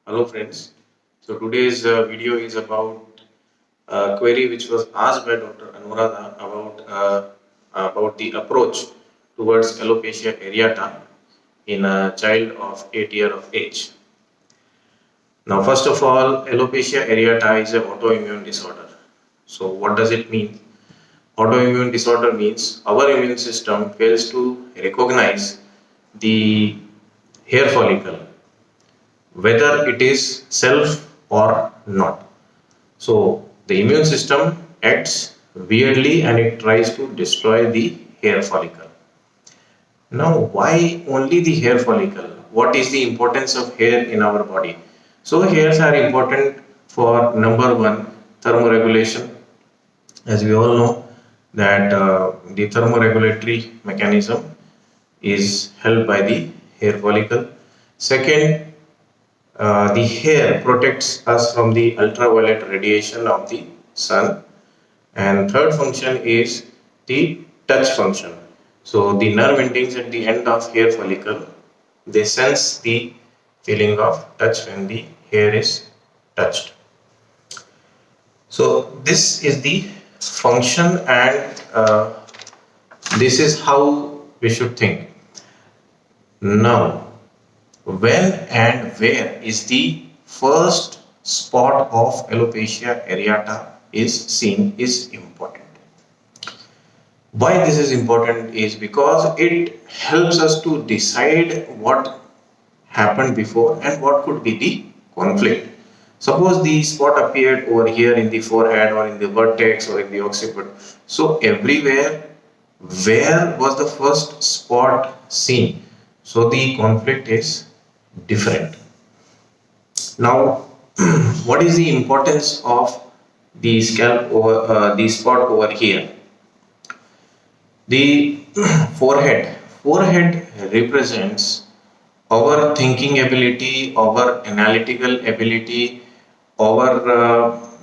Hello friends. So today's video is about a query which was asked by Dr. Anuradha about the approach towards alopecia areata in a child of 8 years of age. Now first of all, alopecia areata is an autoimmune disorder. So what does it mean? Autoimmune disorder means our immune system fails to recognize the hair follicle, whether it is self or not. So the immune system acts weirdly and it tries to destroy the hair follicle. Now, why only the hair follicle? What is the importance of hair in our body? So hairs are important for number one, thermoregulation. As we all know that the thermoregulatory mechanism is held by the hair follicle. Second, the hair protects us from the ultraviolet radiation of the sun. And third function is the touch function. So the nerve endings at the end of hair follicle, they sense the feeling of touch when the hair is touched. So this is the function, and this is how we should think. Now, when and where is the first spot of alopecia areata is seen is important. Why this is important is because it helps us to decide what happened before and what could be the conflict. Suppose the spot appeared over here in the forehead or in the vertex or in the occiput. So everywhere, where was the first spot seen? So the conflict is different. Now, what is the importance of the scalp over the spot over here? The forehead represents our thinking ability, our analytical ability, our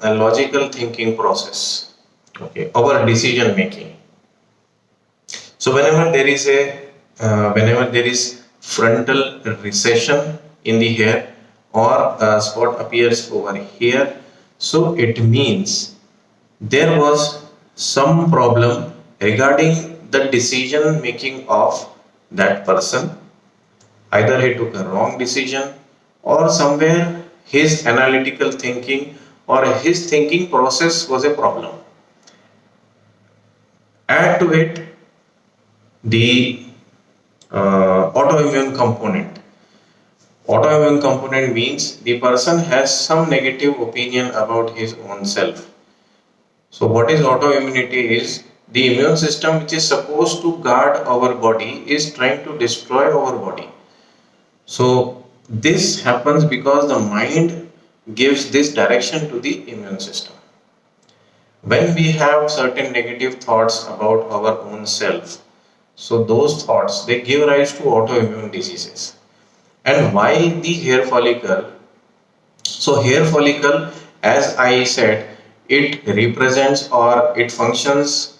logical thinking process, okay, our decision making. So whenever there is frontal recession in the hair or a spot appears over here, so it means there was some problem regarding the decision making of that person. Either he took a wrong decision or somewhere his analytical thinking or his thinking process was a problem. Add to it the autoimmune component. Autoimmune component means the person has some negative opinion about his own self. So what is autoimmunity is the immune system which is supposed to guard our body is trying to destroy our body. So this happens because the mind gives this direction to the immune system. When we have certain negative thoughts about our own self, so those thoughts they give rise to autoimmune diseases. And why the hair follicle? So hair follicle, as I said, it represents or it functions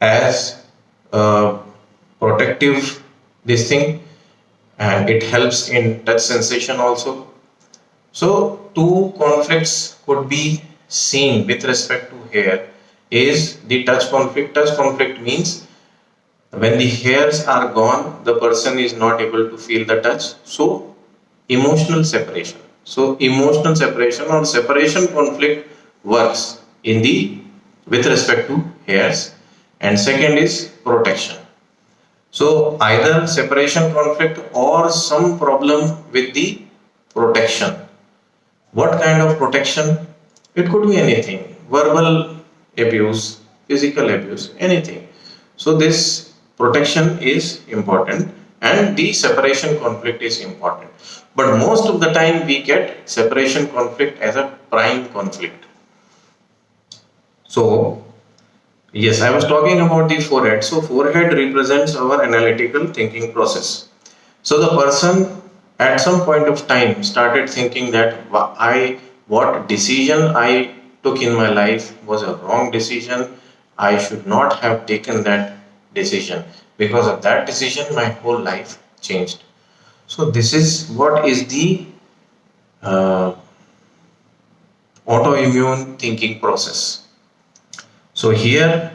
as a protective this thing, and it helps in touch sensation also. So two conflicts could be seen with respect to hair is the touch conflict. Touch conflict means when the hairs are gone, the person is not able to feel the touch. So emotional separation. So emotional separation or separation conflict works in the with respect to hairs. And second is protection. So either separation conflict or some problem with the protection. What kind of protection? It could be anything. Verbal abuse, physical abuse, anything. So this protection is important and the separation conflict is important. But most of the time we get separation conflict as a prime conflict. So yes, I was talking about the forehead. So forehead represents our analytical thinking process. So the person at some point of time started thinking that what decision I took in my life was a wrong decision. I should not have taken that decision. Because of that decision, my whole life changed. So this is what is the uh, autoimmune thinking process. So here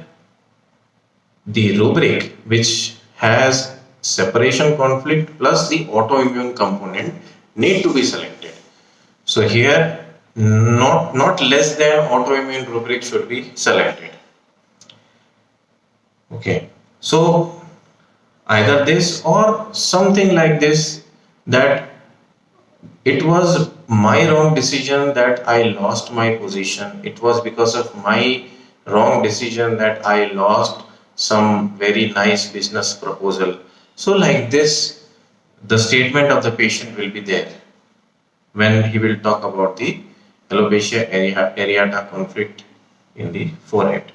the rubric which has separation conflict plus the autoimmune component need to be selected. So here not less than autoimmune rubric should be selected. Okay, so either this or something like this, that it was my wrong decision that I lost my position. It was because of my wrong decision that I lost some very nice business proposal. So, like this, the statement of the patient will be there when he will talk about the alopecia areata conflict in the forehead.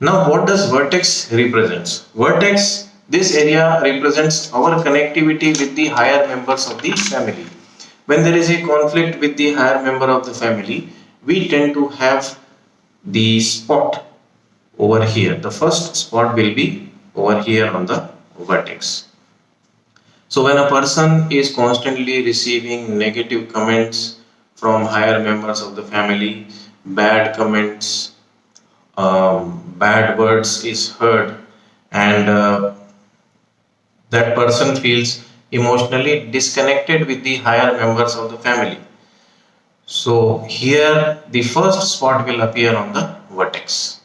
Now, what does vertex represents? Vertex, this area represents our connectivity with the higher members of the family. When there is a conflict with the higher member of the family, we tend to have the spot over here. The first spot will be over here on the vertex. So when a person is constantly receiving negative comments from higher members of the family, bad comments, bad words is heard, and that person feels emotionally disconnected with the higher members of the family. So here the first spot will appear on the vertex.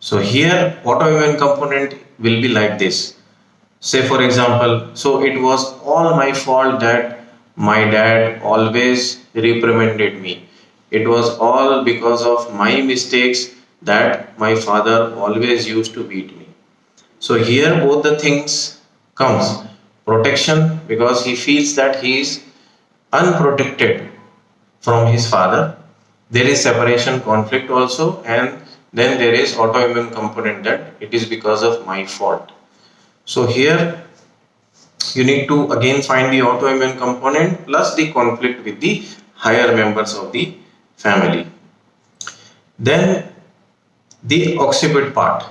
So here autoimmune component will be like this. Say for example, so it was all my fault that my dad always reprimanded me. It was all because of my mistakes that my father always used to beat me. So here both the things comes. Protection, because he feels that he is unprotected from his father. There is separation conflict also, and then there is autoimmune component, that it is because of my fault. So here you need to again find the autoimmune component plus the conflict with the higher members of the family. Then the occiput part.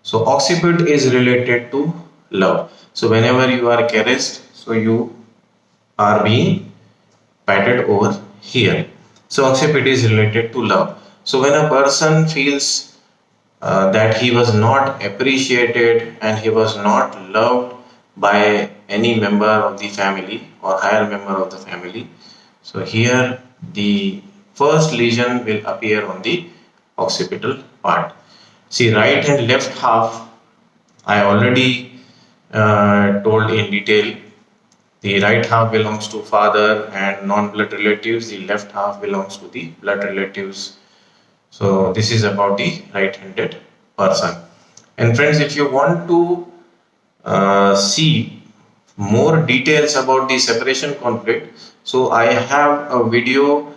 So occiput is related to love. So whenever you are caressed, so you are being patted over here. So occiput is related to love. So when a person feels that he was not appreciated and he was not loved by any member of the family or higher member of the family, so here the first lesion will appear on the occipital part. See, right and left half, I already told in detail. The right half belongs to father and non-blood relatives. The left half belongs to the blood relatives. So this is about the right-handed person. And friends, if you want to see more details about the separation conflict, so I have a video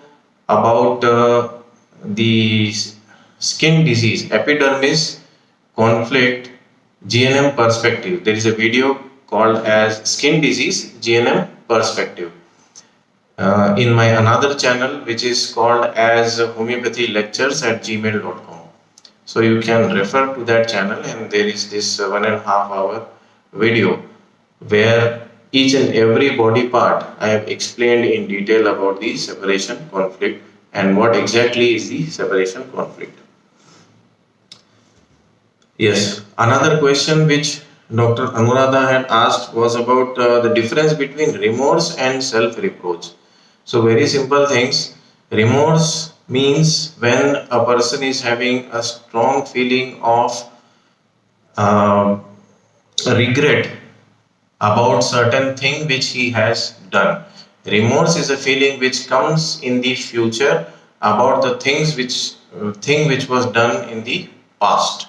about the skin disease, epidermis conflict, GNM perspective. There is a video called as skin disease GNM perspective in my another channel, which is called as homeopathy lectures at gmail.com. So you can refer to that channel, and there is this 1.5 hour video where each and every body part I have explained in detail about the separation conflict and what exactly is the separation conflict. Yes, another question which Dr. Anuradha had asked was about the difference between remorse and self-reproach. So very simple things. Remorse means when a person is having a strong feeling of regret about certain thing which he has done. Remorse is a feeling which comes in the future about the thing which was done in the past.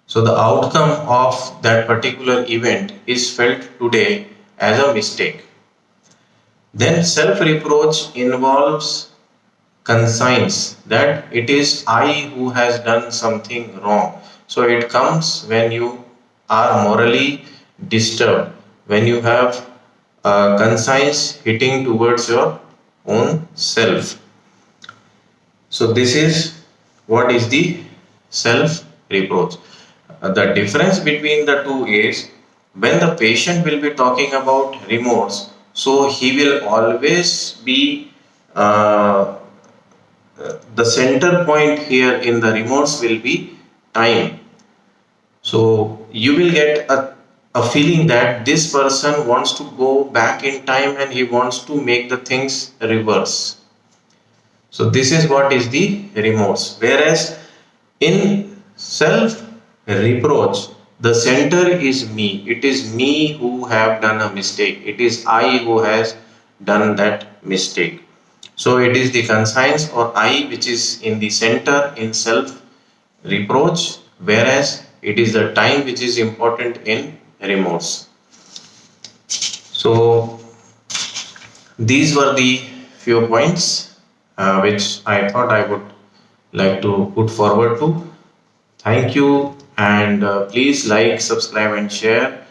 So the outcome of that particular event is felt today as a mistake. Then self-reproach involves conscience that it is I who has done something wrong. So it comes when you are morally disturbed, when you have conscience hitting towards your own self. So this is what is the self-reproach. The difference between the two is when the patient will be talking about remorse, So he will always be uh, the center point here in the remorse will be time. So you will get a feeling that this person wants to go back in time and he wants to make the things reverse. So this is what is the remorse. Whereas in self reproach, the center is me. It is me who have done a mistake. It is I who has done that mistake. So it is the conscience or I which is in the center in self reproach, whereas it is the time which is important in remorse. So these were the few points which I thought I would like to put forward to. Thank you, and please like, subscribe, and share.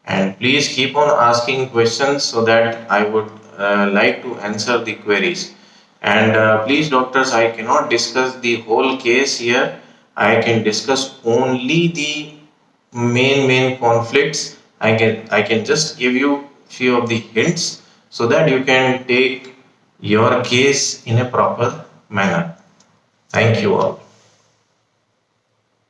And please keep on asking questions so that I would like to answer the queries. And please, doctors, I cannot discuss the whole case here. I can discuss only the main conflicts. I can just give you few of the hints so that you can take your case in a proper manner. Thank you all.